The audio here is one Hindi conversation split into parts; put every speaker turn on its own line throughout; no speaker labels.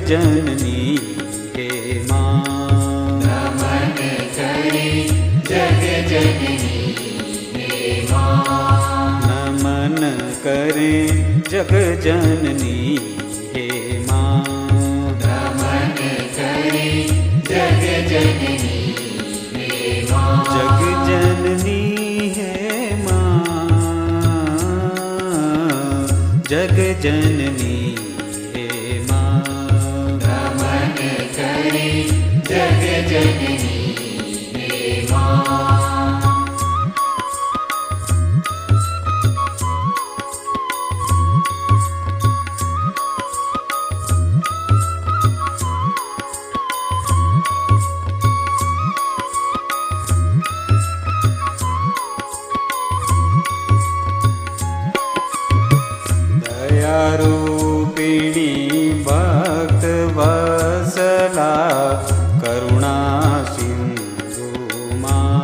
जननी हे माँ।
नमन करे जग जननी हे माँ।
नमन करें जग जननी हे माँ।
नमन करे जग जननी हे माँ।
जग जननी हे माँ। जग जननी हे माँ।
नमन करे जग जननी हे माँ।
रूपिणी भक्त वत्सला करुणा सिंधु माँ।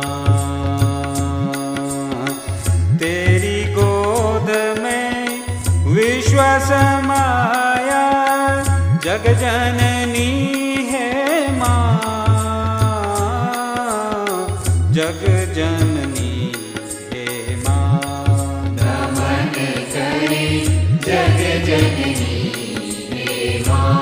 तेरी गोद में विश्व समाया जग जननी है माँ। जग जननी है माँ।
नमन करे जग जननी हे माँ।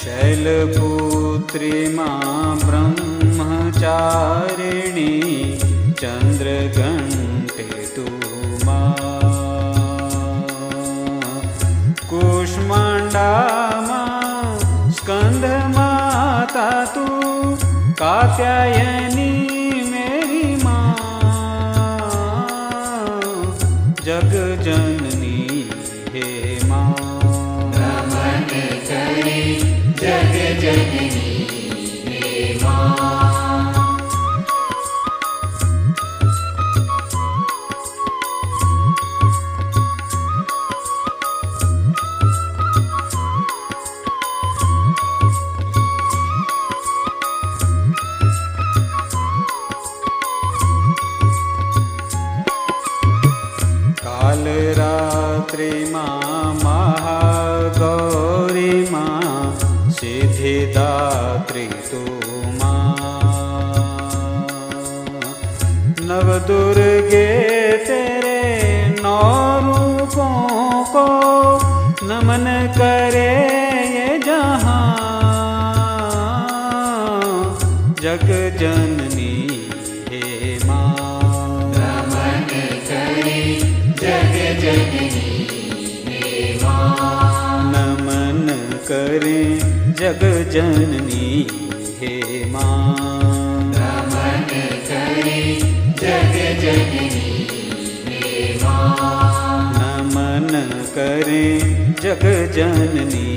शैलपुत्री माँ ब्रह्मचारिणी चंद्रघंटे तू माँ। कुष्मांडा माँ स्कंद माता तू कात्यायनी मेरी माँ। जग जननी हे माँ।
नमन करे जग जननी हे माँ।
काल रात्रि माँ महागौरी माँ सिद्धिदात्री तू माँ। नव दुर्गे तेरे नौ रूपों को नमन करे ये जहाँ। जग जननी हे माँ।
नमन करे जग जननी हे माँ।
नमन करें जग जननी हे माँ।
नमन करे जग जननी हे माँ।
नमन करें जग जननी